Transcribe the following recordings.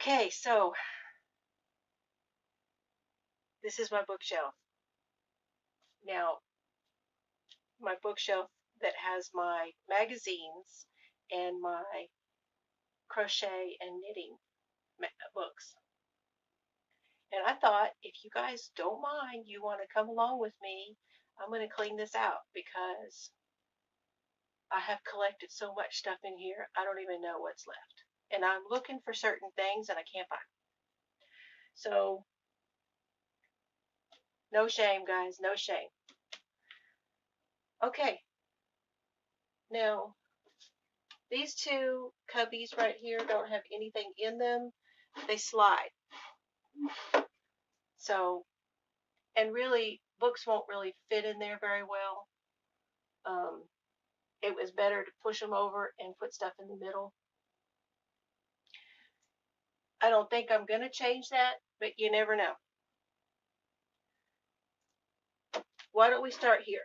Okay, so this is my bookshelf. Now, my bookshelf that has my magazines and my crochet and knitting books. And I thought, if you guys don't mind, you want to come along with me, I'm going to clean this out because I have collected so much stuff in here, I don't even know what's left. And I'm looking for certain things and I can't find them. So, no shame, guys, no shame. Okay, now these two cubbies right here don't have anything in them. They slide. So, and really, books won't really fit in there very well. It was better to push them over and put stuff in the middle. I don't think I'm going to change that, but you never know. Why don't we start here?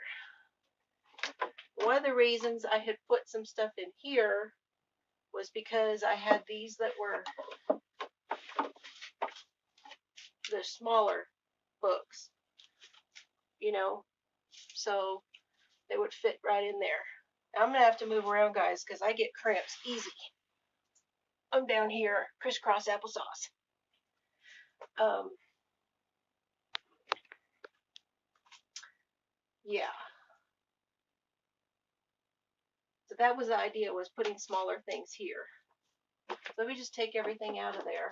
One of the reasons I had put some stuff in here was because I had these that were the smaller books, so they would fit right in there. I'm going to have to move around, guys, because I get cramps easy. I'm down here, crisscross applesauce. Yeah. So that was the idea, was putting smaller things here. So let me just take everything out of there.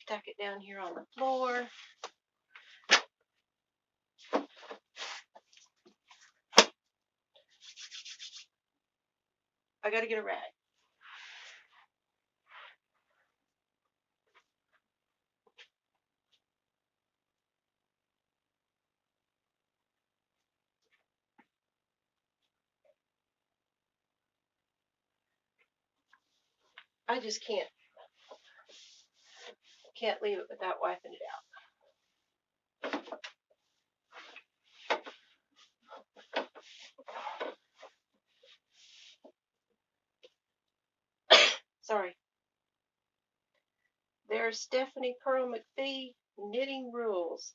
Tuck it down here on the floor. I got to get a rag. I just can't leave it without wiping it out. Sorry. There's Stephanie Pearl McPhee, Knitting Rules.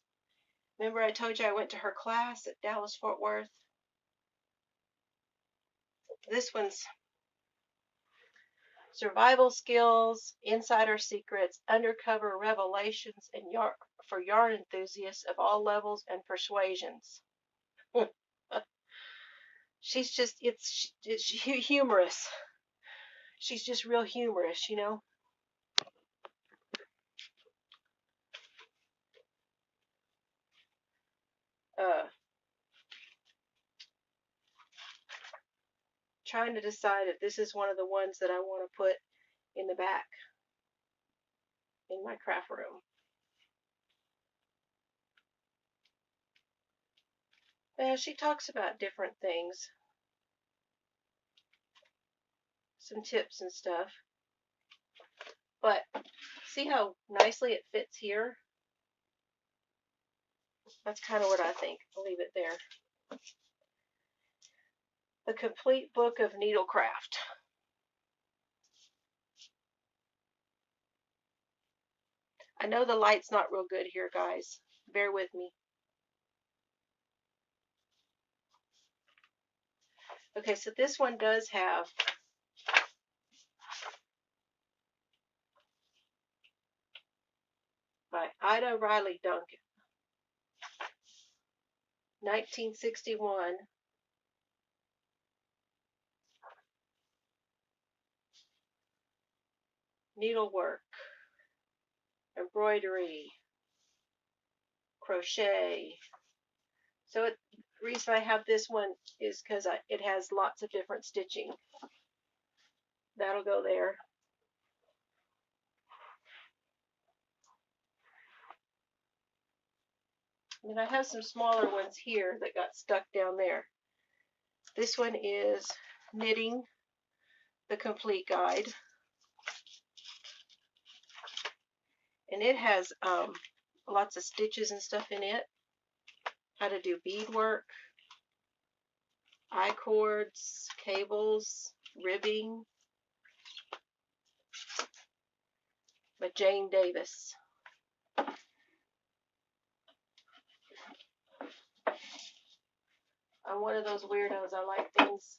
Remember I told you I went to her class at Dallas Fort Worth? This one's survival skills, insider secrets, undercover revelations, and for yarn enthusiasts of all levels and persuasions. She's just, it's humorous. She's just real humorous, Trying to decide if this is one of the ones that I want to put in the back in my craft room. She talks about different things, some tips and stuff. But see how nicely it fits here? That's kind of what I think. I'll leave it there. The Complete Book of Needlecraft. I know the light's not real good here, guys. Bear with me. Okay, so this one does have by Ida Riley Duncan, 1961. Needlework, embroidery, crochet. So the reason I have this one is because it has lots of different stitching. That'll go there. And then I have some smaller ones here that got stuck down there. This one is Knitting, the Complete Guide. And it has lots of stitches and stuff in it. how to do beadwork, I-cords, cables, ribbing, by Jane Davis. I'm one of those weirdos. I like things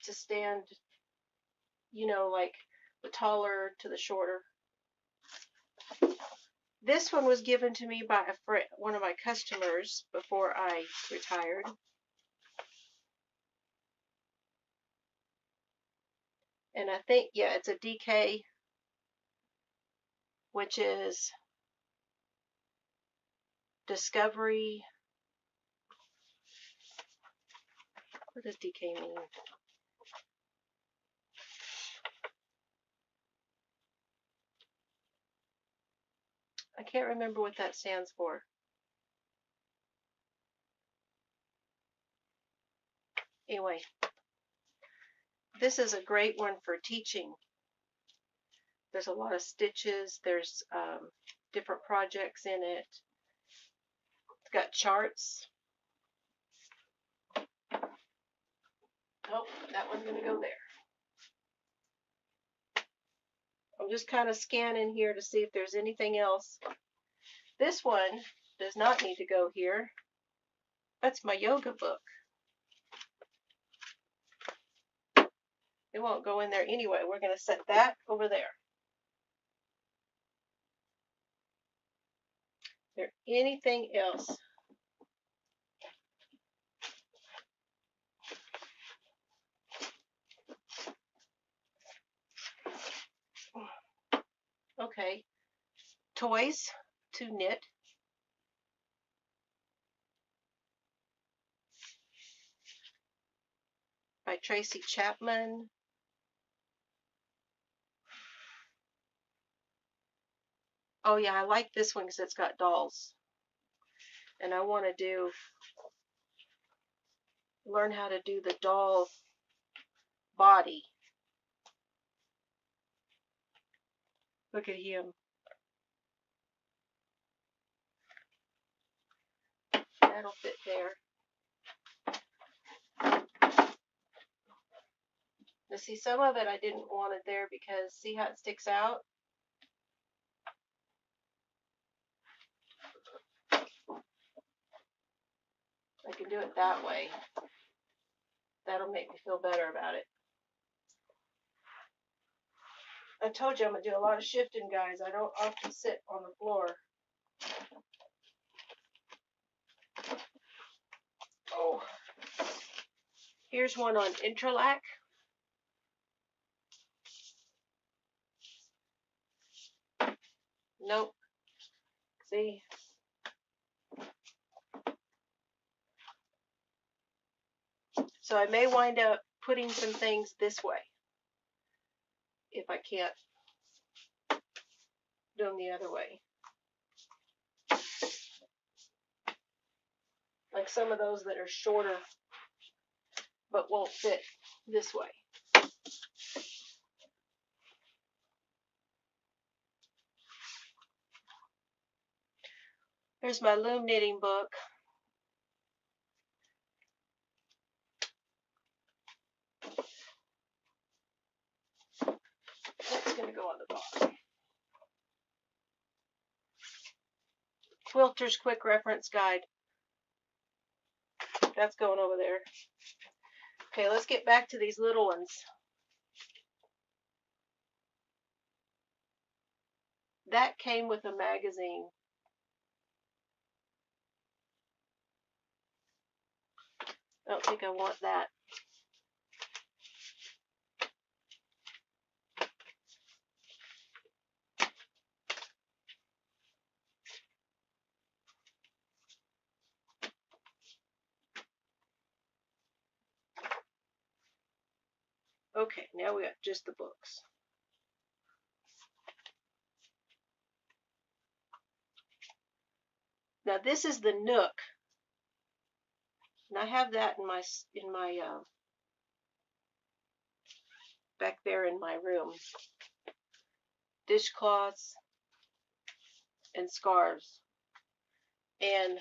to stand, you know, like the taller to the shorter. This one was given to me by a friend, one of my customers, before I retired. And I think, yeah, it's a DK, which is Discovery. What does DK mean? I can't remember what that stands for. Anyway, this is a great one for teaching. There's a lot of stitches. There's different projects in it. It's got charts. Oh, that one's going to go there. I'm just kind of scanning here to see if there's anything else. This one does not need to go here. That's my yoga book. It won't go in there anyway. We're going to set that over there. Is there anything else? Okay. Toys to knit. By Tracy Chapman. Oh yeah, I like this one because it's got dolls. And I want to learn how to do the doll body. Look at him. That'll fit there. Now see, some of it I didn't want it there because see how it sticks out? I can do it that way. That'll make me feel better about it. I told you I'm going to do a lot of shifting, guys. I don't often sit on the floor. Oh, here's one on interlac. Nope. See? So I may wind up putting some things this way if I can't do them the other way. Like some of those that are shorter but won't fit this way. Here's my loom knitting book. That's going to go on the bottom. Quilter's Quick Reference Guide. That's going over there. Okay, let's get back to these little ones. That came with a magazine. I don't think I want that. Okay, now we got just the books. Now this is the Nook, and I have that in my back there in my room. Dishcloths. and scarves. And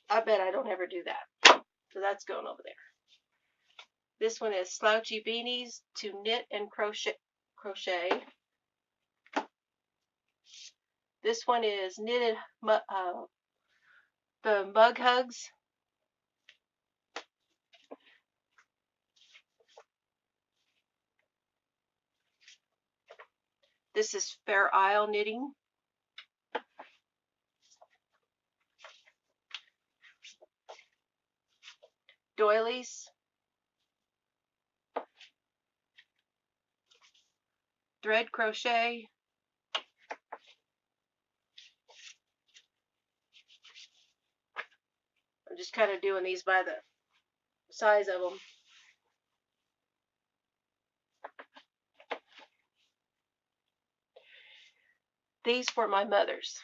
I bet I don't ever do that. So that's going over there. This one is slouchy beanies to knit and crochet. This one is knitted the mug hugs. This is Fair Isle knitting. Doilies. Thread crochet. I'm just kind of doing these by the size of them. These for my mother's.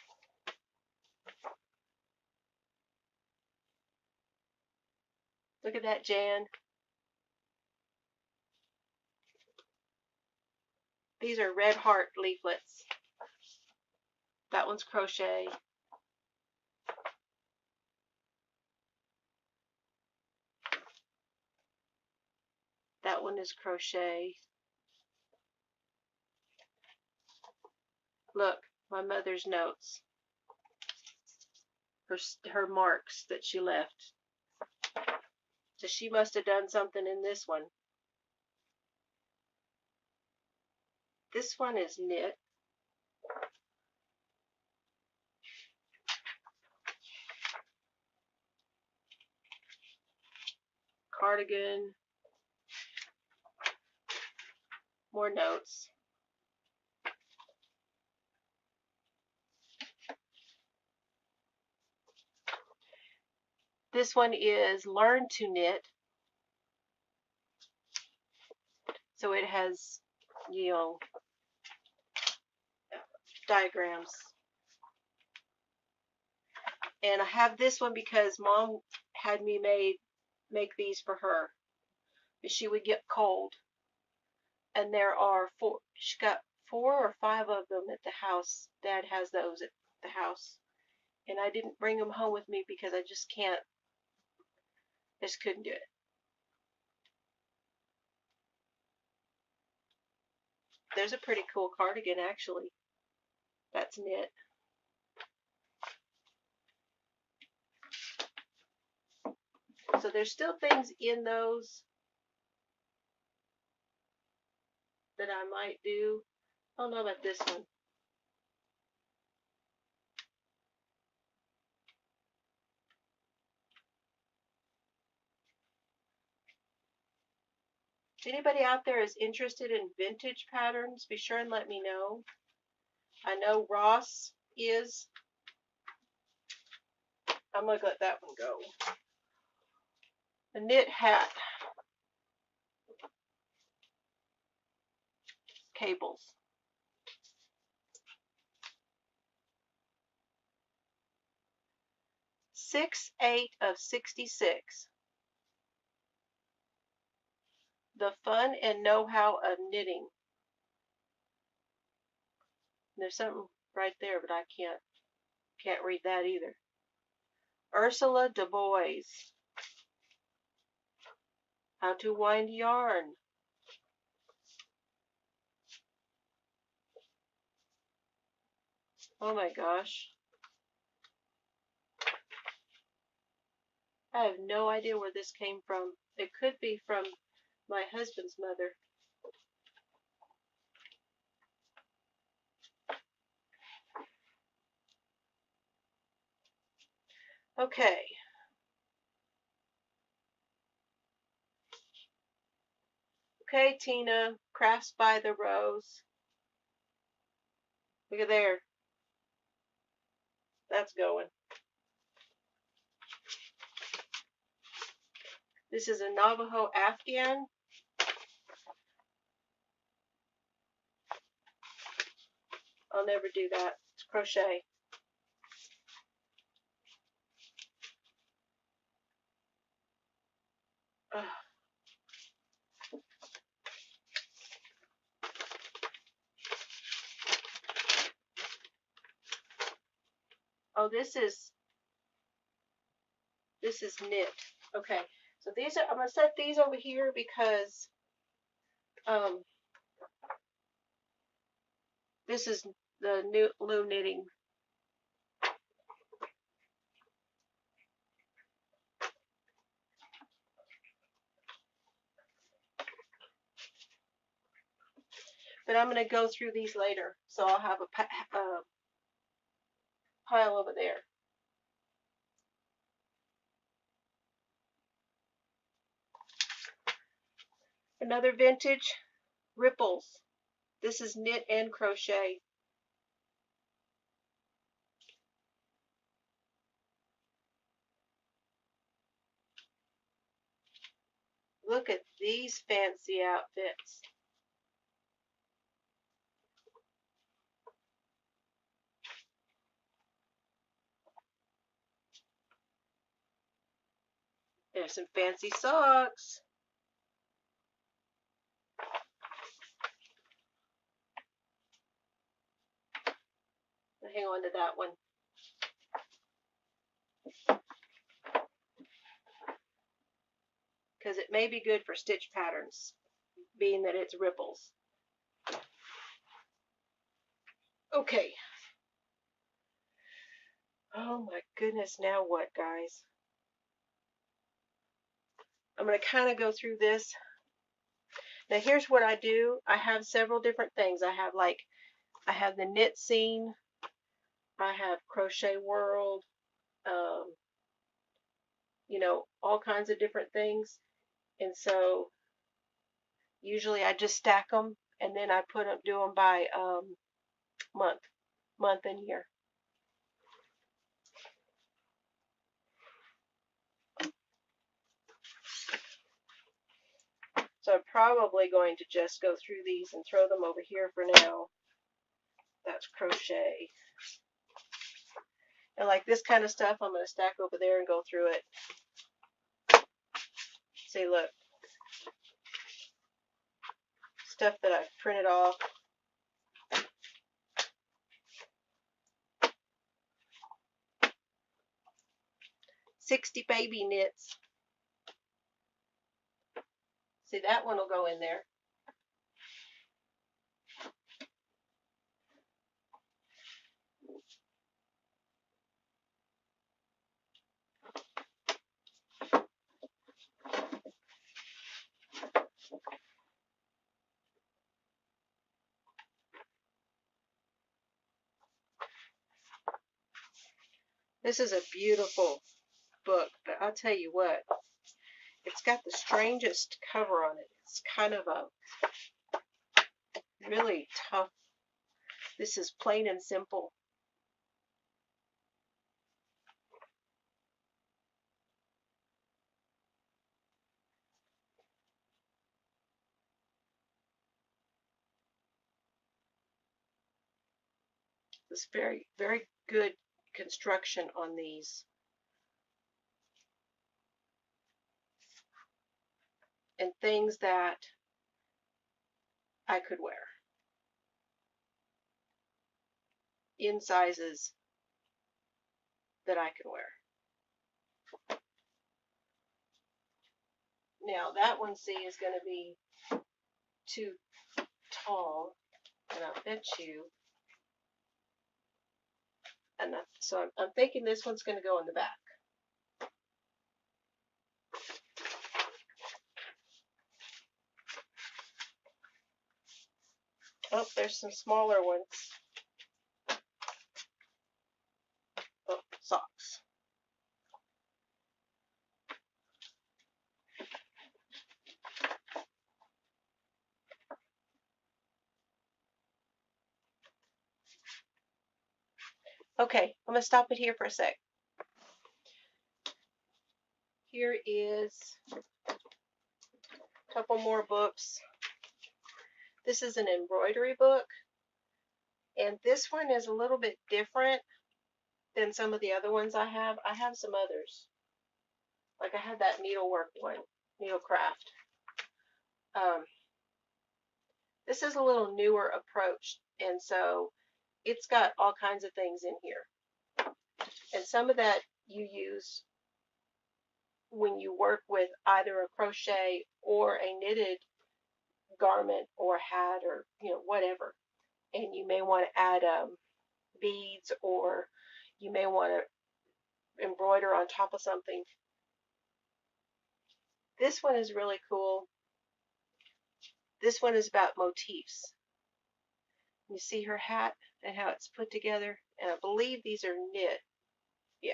Look at that, Jan. These are red heart leaflets. That one's crochet. That one is crochet. Look, my mother's notes. Her marks that she left. So she must have done something in this one. This one is knit. Cardigan. More notes. This one is Learn to Knit. So it has, diagrams. And I have this one because Mom had me make these for her. She would get cold. And there are she got 4 or 5 of them at the house. Dad has those at the house. And I didn't bring them home with me because I just couldn't do it. There's a pretty cool cardigan, actually. That's knit. So there's still things in those that I might do. I don't know about this one. If anybody out there is interested in vintage patterns, be sure and let me know. I know Ross is. I'm going to let that one go. A knit hat. Cables. 6/8 of 66. The fun and know-how of knitting. There's something right there, but I can't read that either. Ursula Du Bois. How to wind yarn. Oh my gosh. I have no idea where this came from. It could be from my husband's mother. Okay. Okay, Tina. Crafts by the Rose. Look at there. That's going. This is a Navajo Afghan. I'll never do that. It's crochet. Ugh. Oh, this is knit. Okay, so these are, I'm gonna set these over here because this is the new loom knitting. But I'm gonna go through these later, so I'll have a pile over there. Another vintage Ripples. This is knit and crochet. Look at these fancy outfits. There's some fancy socks. Hang on to that one. Because it may be good for stitch patterns, being that it's ripples. Okay. Oh my goodness, now what, guys? I'm going to kind of go through this. Now here's what I do. I have several different things. I have the knit scene. I have crochet world. You know, all kinds of different things. And so usually I just stack them and then I do them by month and year. So I'm probably going to just go through these and throw them over here for now. That's crochet. And like this kind of stuff, I'm going to stack over there and go through it. See, look. Stuff that I've printed off. $60 baby knits. See, that one will go in there. This is a beautiful book, but I'll tell you what, it's got the strangest cover on it. It's kind of a really tough. This is plain and simple. It's very, very good construction on these. And things that I could wear in sizes that I could wear. Now that one, see, is going to be too tall, and I bet you, and so I'm thinking this one's going to go in the back. Oh, there's some smaller ones. Oh, socks. Okay, I'm going to stop it here for a sec. Here is a couple more books. This is an embroidery book, and this one is a little bit different than some of the other ones I have. I have some others. Like I had that needlework one, needlecraft. This is a little newer approach, and so it's got all kinds of things in here. And some of that you use when you work with either a crochet or a knitted garment or hat or whatever. And you may want to add beads, or you may want to embroider on top of something. This one is really cool. This one is about motifs. You see her hat and how it's put together, and I believe these are knit. Yeah,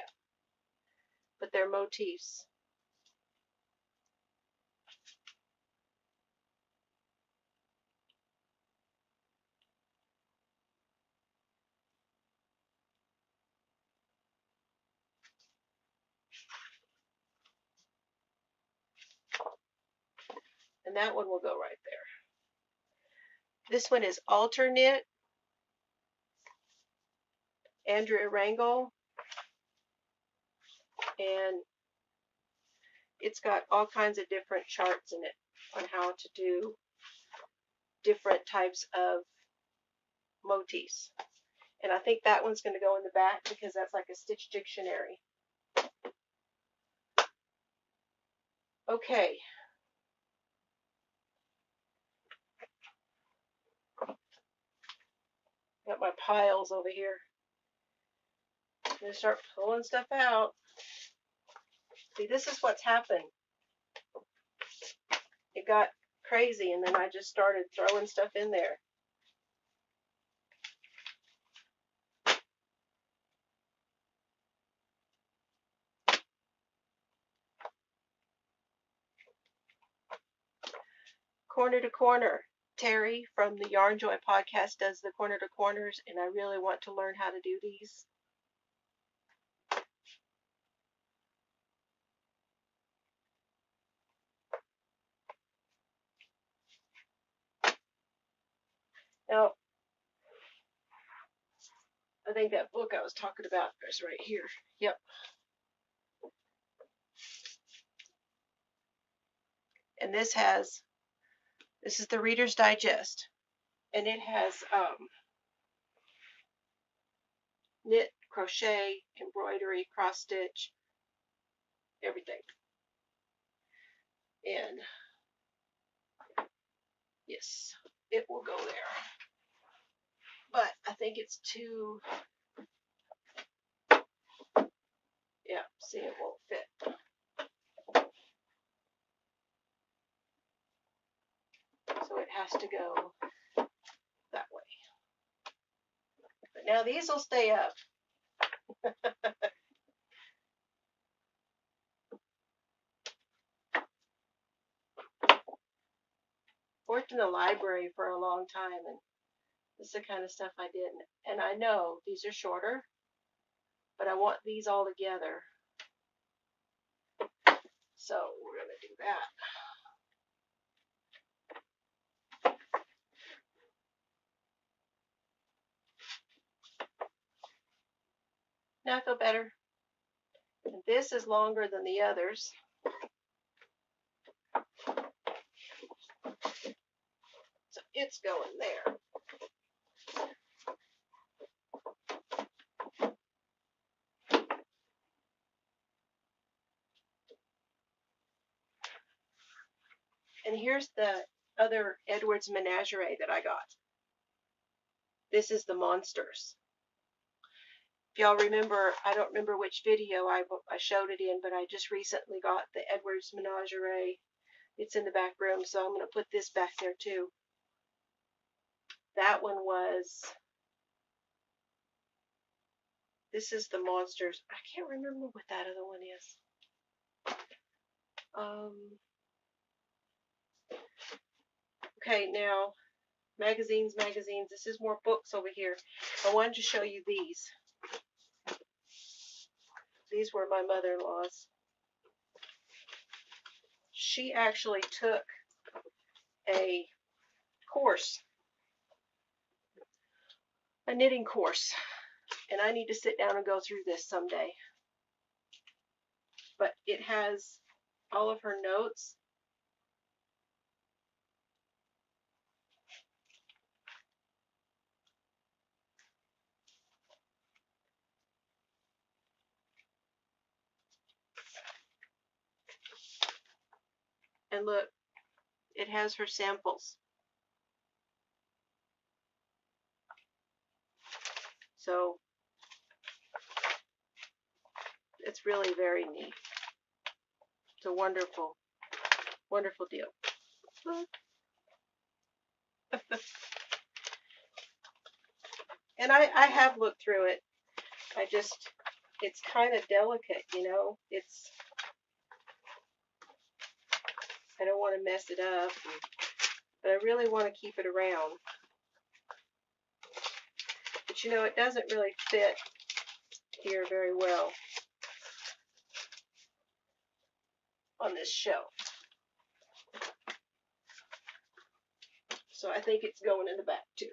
but they're motifs. And that one will go right there. This one is alternate, Andrea Rangel, and it's got all kinds of different charts in it on how to do different types of motifs. And I think that one's going to go in the back because that's like a stitch dictionary. Okay. Got my piles over here. I'm going to start pulling stuff out. See, this is what's happened. It got crazy, and then I just started throwing stuff in there. Corner to corner. Terry from the Yarn Joy podcast does the corner to corners, and I really want to learn how to do these. Now, I think that book I was talking about is right here. Yep. And this is the Reader's Digest, and it has knit, crochet, embroidery, cross stitch, everything. And yes, it will go there. But I think it's too, yeah, see, it won't fit. So it has to go that way. But now these will stay up. Worked in the library for a long time, and this is the kind of stuff I did. And I know these are shorter, but I want these all together. So we're going to do that. Now I feel better. And this is longer than the others. So it's going there. And here's the other Edwards Menagerie that I got. This is the Monsters. If y'all remember, I don't remember which video I showed it in, but I just recently got the Edwards Menagerie. It's in the back room, so I'm going to put this back there too. That one was, this is the Monsters. I can't remember what that other one is. Okay, now, magazines. This is more books over here. I wanted to show you these. These were my mother-in-law's. She actually took a course, a knitting course, and I need to sit down and go through this someday. But it has all of her notes. And look, it has her samples. So it's really very neat. It's a wonderful, wonderful deal. And I have looked through it. It's kind of delicate, you know. I don't want to mess it up, but I really want to keep it around. But you know, it doesn't really fit here very well on this shelf. So I think it's going in the back too.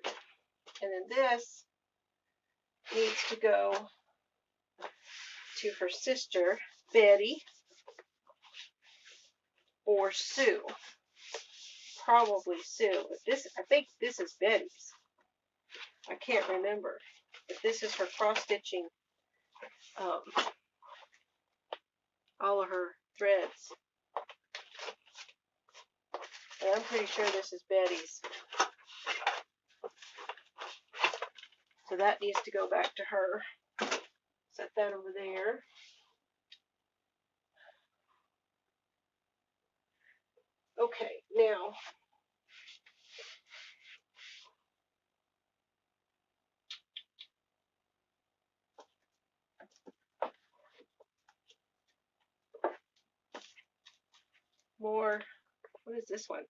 And then this needs to go to her sister, Betty, or Sue. Probably Sue, but I think this is Betty's. I can't remember. But this is her cross-stitching all of her threads. And I'm pretty sure this is Betty's. So that needs to go back to her. Set that over there. Okay, now more. What is this one?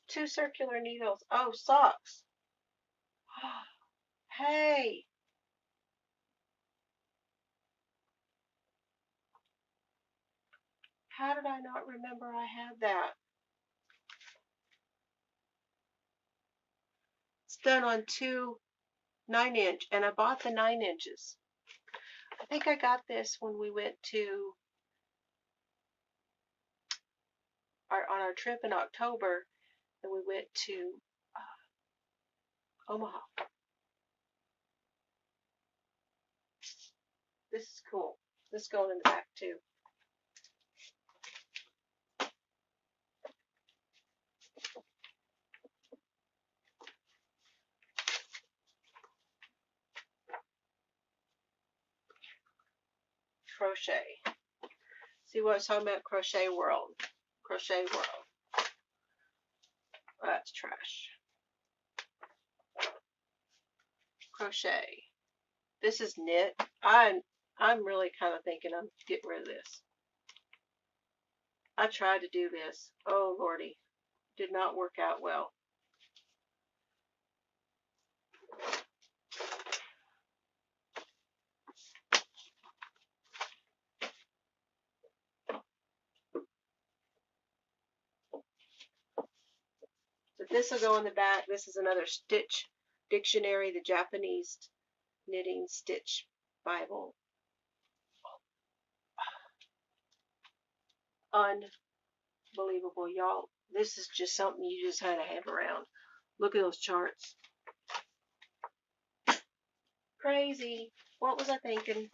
2 circular needles. Oh, socks. Hey. How did I not remember I had that? It's done on 2 9-inch, and I bought the 9 inches. I think I got this when we went to on our trip in October, and we went to Omaha. This is cool. This is going in the back too. Crochet. See what I was talking about? Crochet World. Crochet World. That's trash. Crochet. This is knit. I'm really kind of thinking I'm getting rid of this. I tried to do this. Oh lordy, did not work out well. So this will go in the back. This is another stitch dictionary, the Japanese knitting stitch Bible. Unbelievable, y'all. This is just something you just kind of have around. Look at those charts. Crazy. What was I thinking?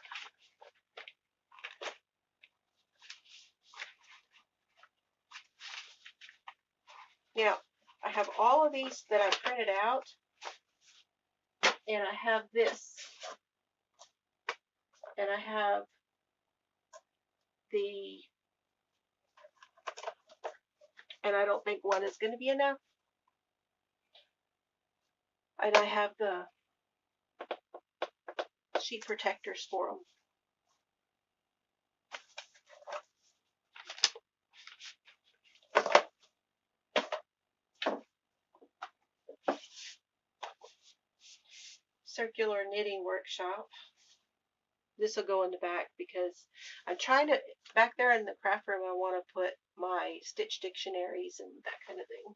Now, I have all of these that I printed out, and I have this, and I have and I don't think one is going to be enough, and I have the sheet protectors for them. Circular knitting workshop. This will go in the back because I'm trying to, back there in the craft room, I want to put my stitch dictionaries and that kind of thing.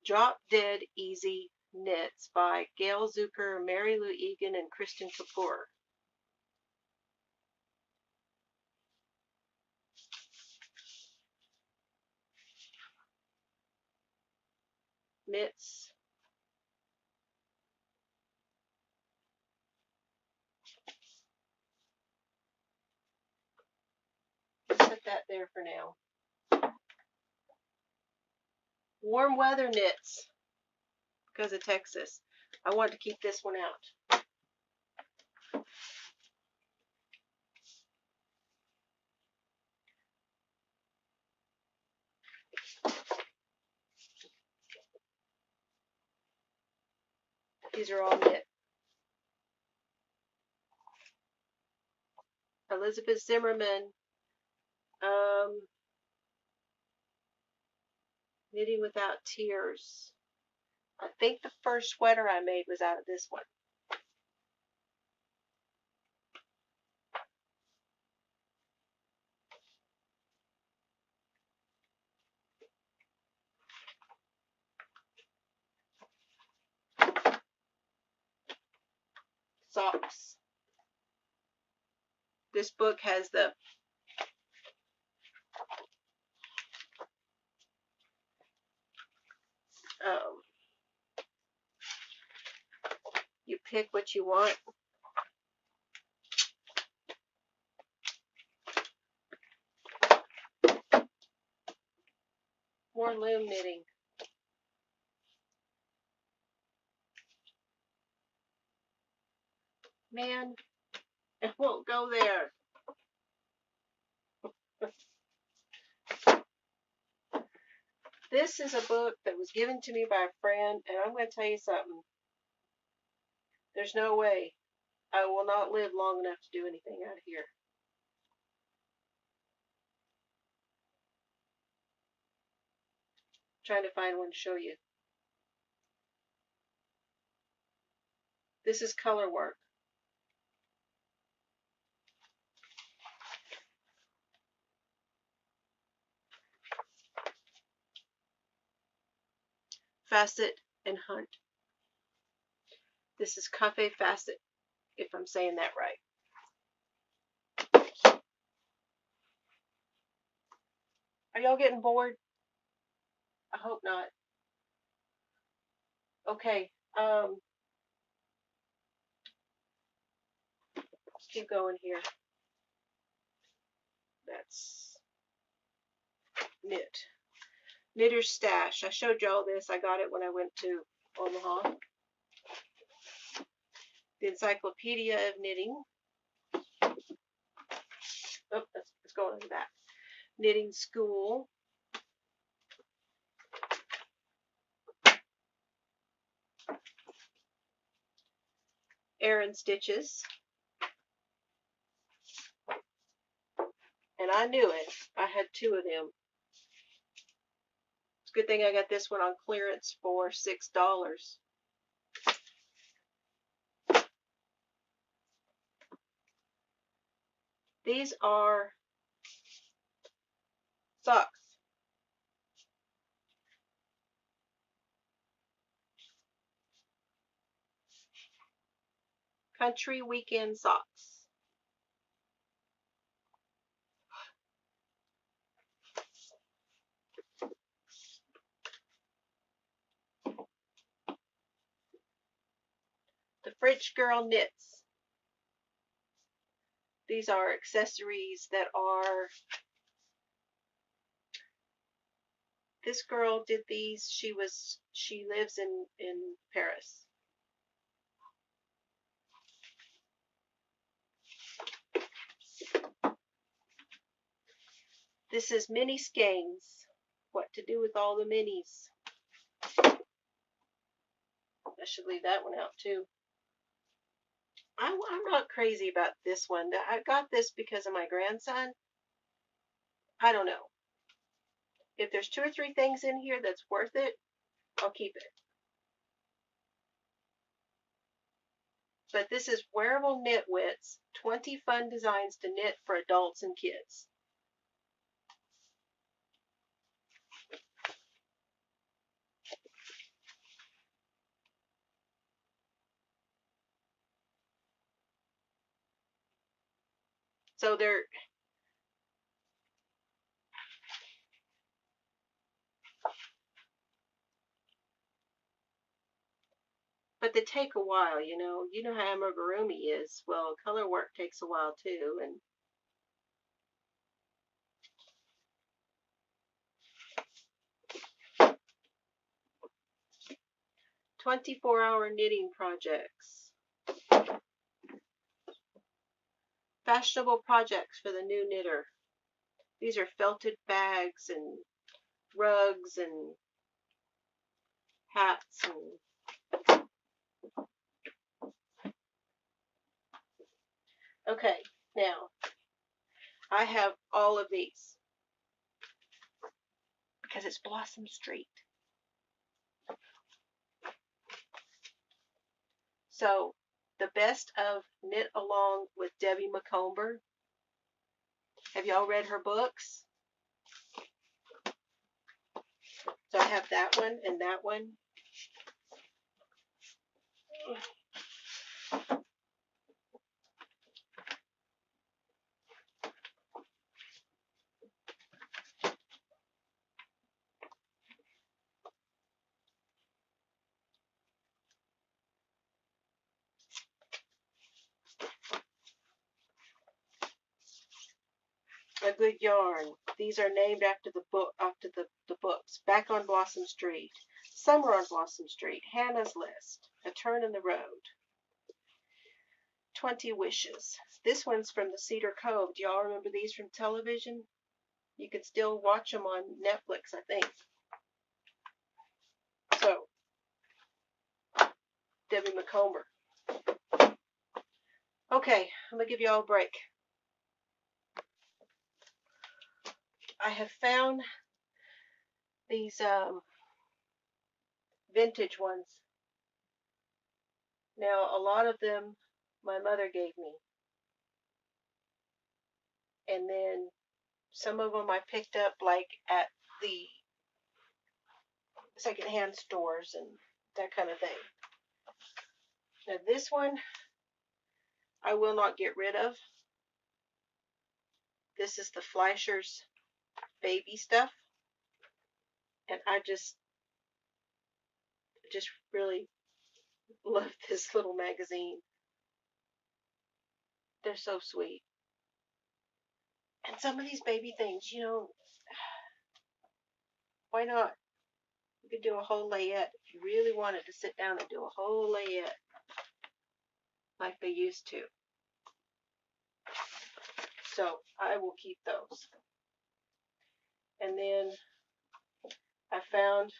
Drop Dead Easy Knits by Gail Zucker, Mary Lou Egan, and Kristen Kapoor. Mitts. that there for now. Warm weather knits because of Texas. I want to keep this one out. These are all knit. Elizabeth Zimmerman, Knitting Without Tears. I think the first sweater I made was out of this one. Socks. This book has the you pick what you want. More loom knitting. Man, it won't go there. This is a book that was given to me by a friend, and I'm going to tell you something. There's no way I will not live long enough to do anything out of here. I'm trying to find one to show you. This is color work. Facet and Hunt. This is Cafe Facet, if I'm saying that right. Are y'all getting bored? I hope not. Okay, let's keep going here. That's knit. Knitter's Stash. I showed y'all this. I got it when I went to Omaha. The Encyclopedia of Knitting. Oh, let's go into that. Knitting School. Aran Stitches. And I knew it. I had two of them. It's a good thing I got this one on clearance for $6. These are socks. Country Weekend Socks. The French Girl Knits. These are accessories that are, this girl did these. She lives in Paris. This is Mini Skeins. What to do with all the minis. I should leave that one out too. I'm not crazy about this one. I got this because of my grandson. I don't know. If there's 2 or 3 things in here that's worth it, I'll keep it. But this is Wearable Knitwits, 20 fun designs to knit for adults and kids. So but they take a while, you know. You know how amigurumi is. Well, color work takes a while too, and 24-hour knitting projects. Fashionable projects for the new knitter. These are felted bags and rugs and hats and okay, now I have all of these because it's Blossom Street. So the best of Knit Along with Debbie McComber. Have y'all read her books? So I have that one and that one. A Good Yarn. These are named after the book, after the books. Back on Blossom Street, Summer on Blossom Street, Hannah's List, A Turn in the Road, 20 Wishes. This one's from the Cedar Cove. Do y'all remember these from television? You can still watch them on Netflix, I think. So, Debbie McComber. Okay, I'm going to give y'all a break. I have found these vintage ones. Now, a lot of them my mother gave me. And then some of them I picked up like at the secondhand stores and that kind of thing. Now this one I will not get rid of. This is the Fleischer's baby stuff. And I just really love this little magazine. They're so sweet. And some of these baby things, you know, why not? You could do a whole layette if you really wanted to sit down and do a whole layette like they used to. So I will keep those. And then I found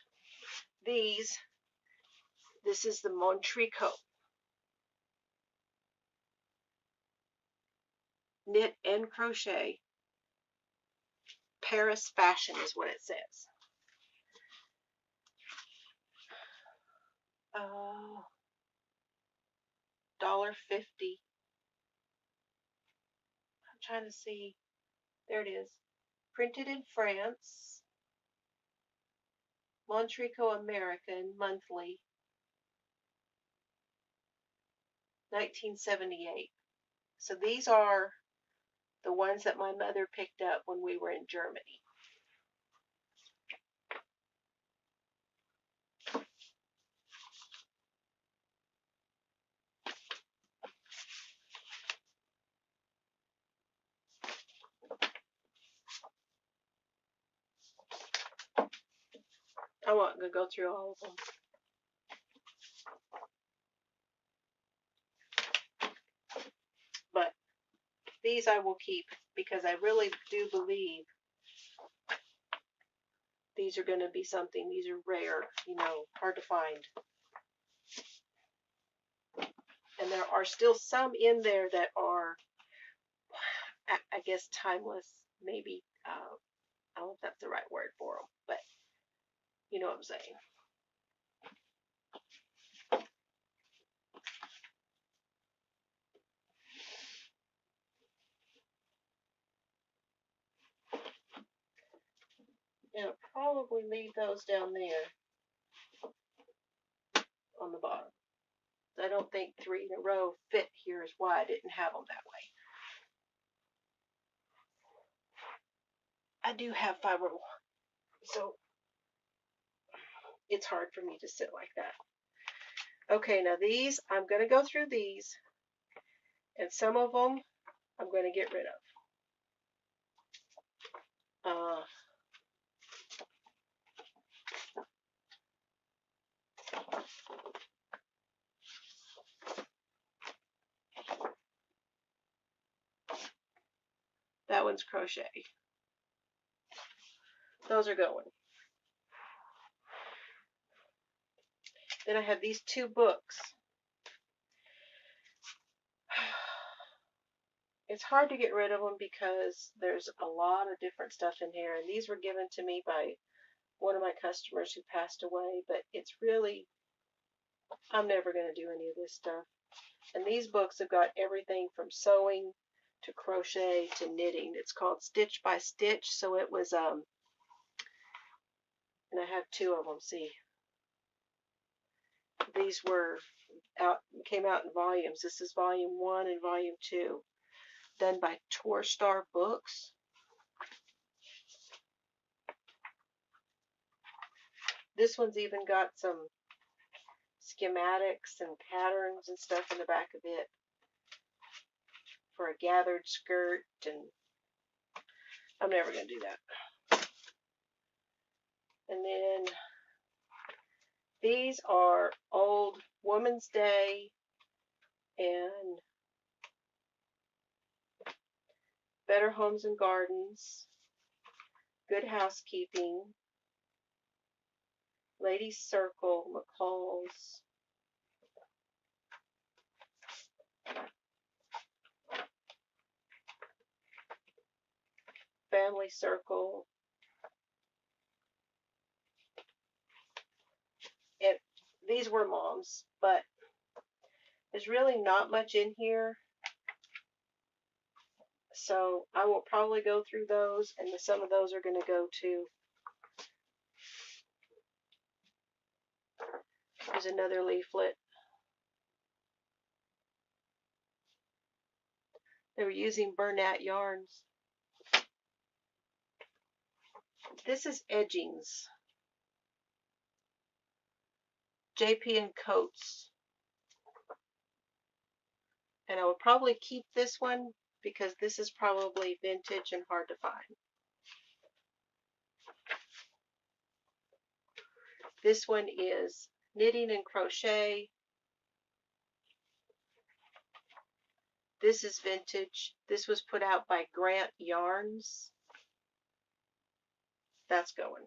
these. This is the Montrico. Knit and crochet. Paris fashion is what it says. $1.50. I'm trying to see. There it is. Printed in France. Montrico American Monthly. 1978. So these are the ones that my mother picked up when we were in Germany. I'm not going to go through all of them. But these I will keep because I really do believe these are going to be something. These are rare, you know, hard to find. And there are still some in there that are, I guess, timeless. Maybe, I don't know if that's the right word for them, but you know what I'm saying. And I'll probably leave those down there on the bottom. I don't think 3 in a row fit here is why I didn't have them that way. I do have fiber, so it's hard for me to sit like that. Okay, now these, I'm going to go through these, and some of them I'm going to get rid of. one's crochet. Those are going. Then I have these two books. It's hard to get rid of them because there's a lot of different stuff in here. And these were given to me by one of my customers who passed away. But it's really, I'm never going to do any of this stuff. And these books have got everything from sewing to crochet to knitting. It's called Stitch by Stitch. So it was, and I have two of them. See, these came out in volumes. This is volume 1 and volume 2, done by Torstar Books. This one's even got some schematics and patterns and stuff in the back of it for a gathered skirt, and I'm never going to do that. And then these are old Woman's Day and Better Homes and Gardens, Good Housekeeping, Ladies Circle, McCall's, Family Circle, and these were Mom's, but there's really not much in here, so I will probably go through those, and some of those are going to go to, there's another leaflet. They were using Bernat yarns. This is edgings. JP and Coates. And I will probably keep this one because this is probably vintage and hard to find. This one is knitting and crochet. This is vintage. This was put out by Grant Yarns. That's going.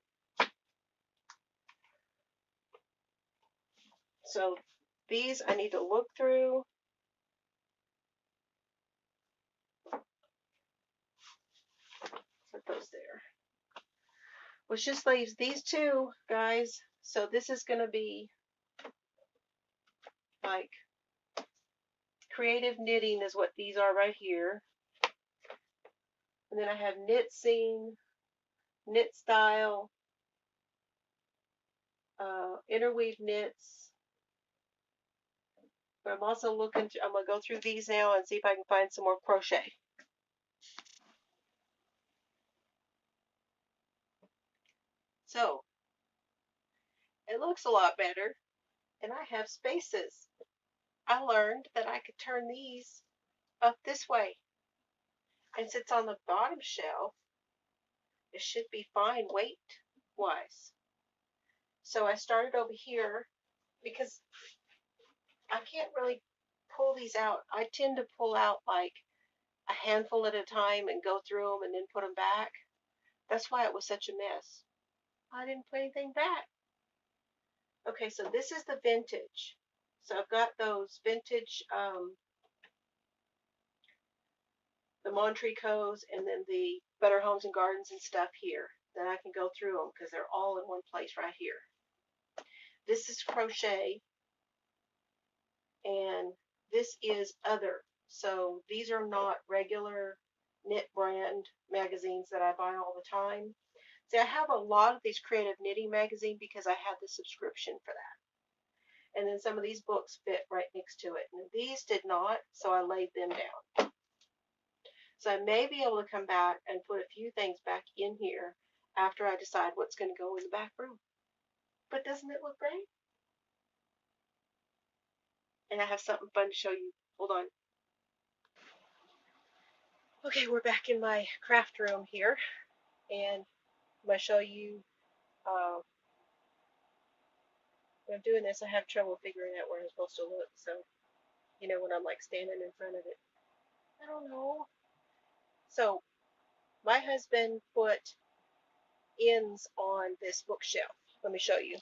So these I need to look through. Put those there. Which just leaves these two, guys. So this is going to be like creative knitting is what these are right here. And then I have knit scene, knit style, interweave knits. But I'm also looking to, I'm going to go through these now and see if I can find some more crochet. So it looks a lot better, and I have spaces. I learned that I could turn these up this way, and since on the bottom shelf, it should be fine weight wise. So I started over here because I can't really pull these out. I tend to pull out like a handful at a time and go through them and then put them back. That's why it was such a mess. I didn't put anything back. Okay, so this is the vintage. So I've got those vintage, the Montricots and then the Better Homes and Gardens and stuff here. Then I can go through them because they're all in one place right here. This is crochet, and this is other. So these are not regular knit brand magazines that I buy all the time. See, I have a lot of these creative knitting magazines because I had the subscription for that. And then some of these books fit right next to it. And these did not, so I laid them down. So I may be able to come back and put a few things back in here after I decide what's going to go in the back room. But doesn't it look great? And I have something fun to show you. Hold on. Okay, we're back in my craft room here. And I'm going to show you, when I'm doing this, I have trouble figuring out where I'm supposed to look. So, you know, when I'm like standing in front of it, I don't know. So My husband put ends on this bookshelf. Let me show you.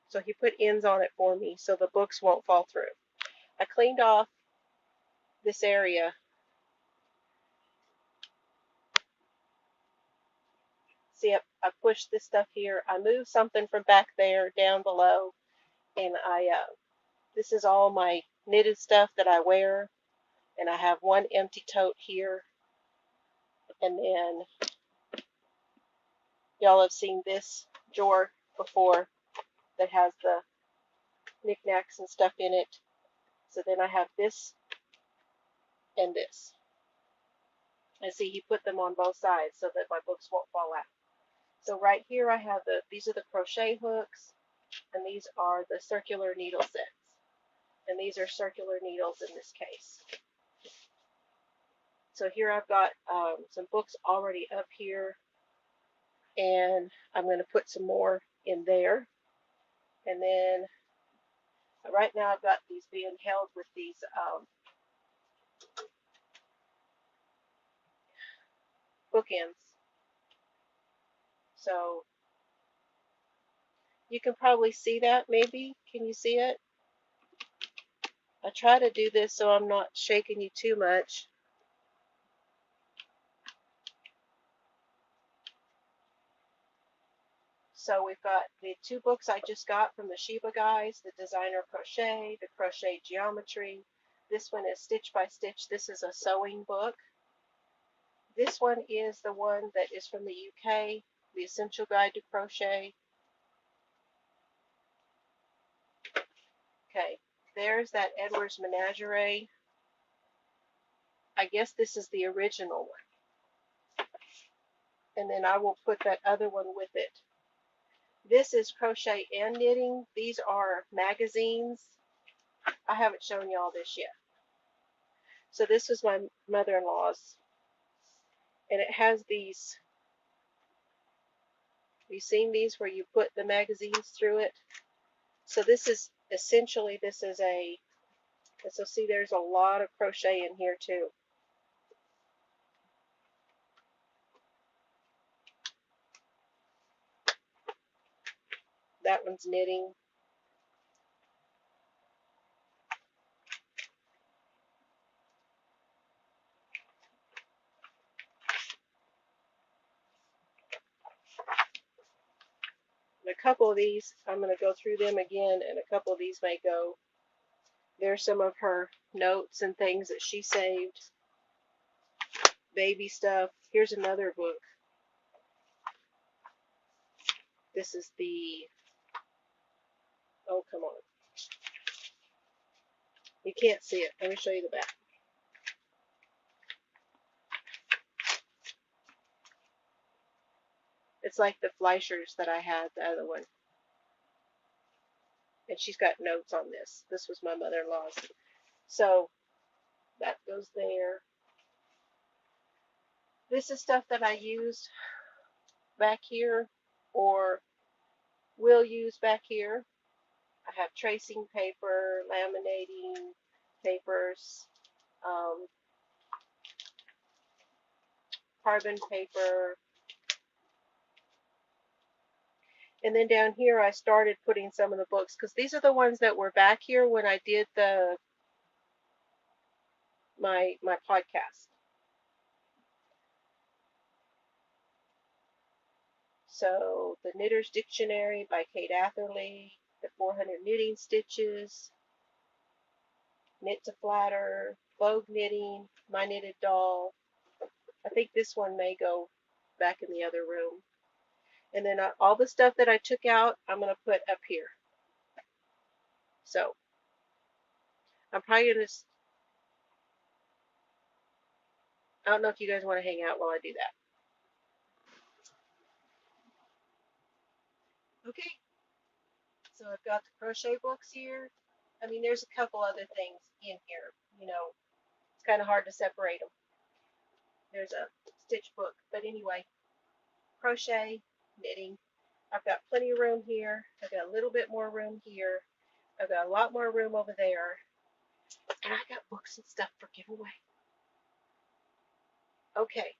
So he put ends on it for me so the books won't fall through. I cleaned off this area. See, I pushed this stuff here. I moved something from back there down below, and this is all my knitted stuff that I wear, and I have one empty tote here, and then y'all have seen this drawer before that has the knickknacks and stuff in it. So then I have this and this. And see, he put them on both sides so that my books won't fall out. So right here I have these are the crochet hooks, and these are the circular needle sets. And these are circular needles in this case. So here I've got some books already up here, and I'm going to put some more in there. And then right now I've got these being held with these bookends. So you can probably see that, maybe. Can you see it? I try to do this so I'm not shaking you too much. So we've got the two books I just got from the Sheba guys, the Designer Crochet, the Crochet Geometry. This one is Stitch by Stitch. This is a sewing book. This one is the one that is from the UK, the Essential Guide to Crochet. Okay, there's that Edwards Menagerie. I guess this is the original one. And then I will put that other one with it. This is Crochet and Knitting. These are magazines. I haven't shown y'all this yet. So this was my mother-in-law's. And it has these, you've seen these where you put the magazines through it. So this is essentially, this is a, so see there's a lot of crochet in here too. That one's knitting. And a couple of these, I'm going to go through them again, and a couple of these may go. There's some of her notes and things that she saved. Baby stuff. Here's another book. This is the, oh, come on. You can't see it. Let me show you the back. It's like the Fleischers that I had, the other one. And she's got notes on this. This was my mother-in-law's. So that goes there. This is stuff that I used back here or will use back here. I have tracing paper, laminating papers, carbon paper. And then down here I started putting some of the books because these are the ones that were back here when I did my podcast. So the Knitter's Dictionary by Kate Atherley, the 400 Knitting Stitches, Knit to Flatter, Vogue Knitting, My Knitted Doll. I think this one may go back in the other room. And then all the stuff that I took out, I'm going to put up here. So I'm probably going to, I don't know if you guys want to hang out while I do that. Okay, so I've got the crochet books here. I mean, there's a couple other things in here. You know, it's kind of hard to separate them. There's a stitch book, but anyway, crochet, knitting. I've got plenty of room here. I've got a little bit more room here. I've got a lot more room over there. And I got books and stuff for giveaway. Okay,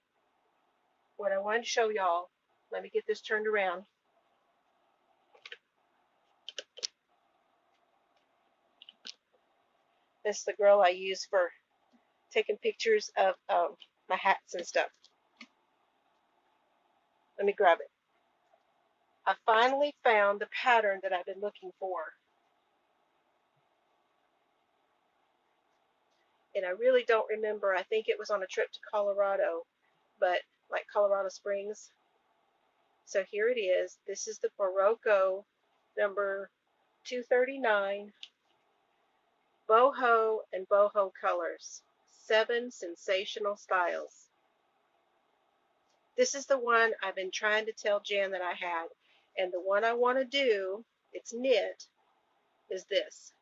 what I wanted to show y'all, let me get this turned around. This is the girl I use for taking pictures of my hats and stuff. Let me grab it. I finally found the pattern that I've been looking for. And I really don't remember. I think it was on a trip to Colorado, but like Colorado Springs. So here it is. This is the Barocco number 239 boho and boho colors. 7 sensational styles. This is the one I've been trying to tell Jan that I had. And the one I want to do, it's knit, is this.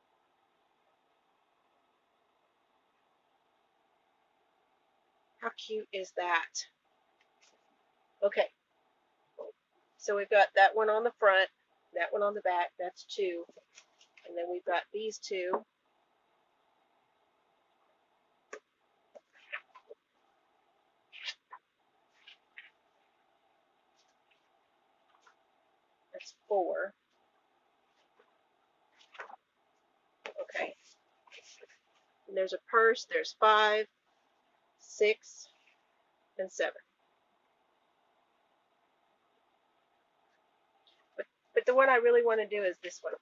How cute is that? Okay, so we've got that one on the front, that one on the back, that's 2. And then we've got these 2. That's 4. Okay. And there's a purse, there's 5, 6, and 7. But the one I really want to do is this one.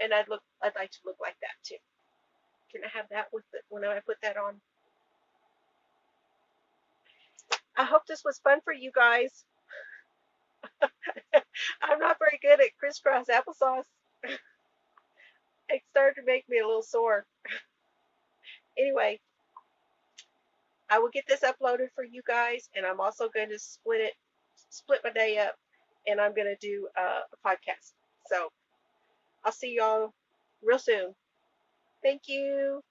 And I'd like to look like that too. Can I have that with the, when I put that on? I hope this was fun for you guys. I'm not very good at crisscross applesauce. It started to make me a little sore. Anyway, I will get this uploaded for you guys, and I'm also going to split my day up, and I'm going to do a podcast. So I'll see y'all real soon. Thank you.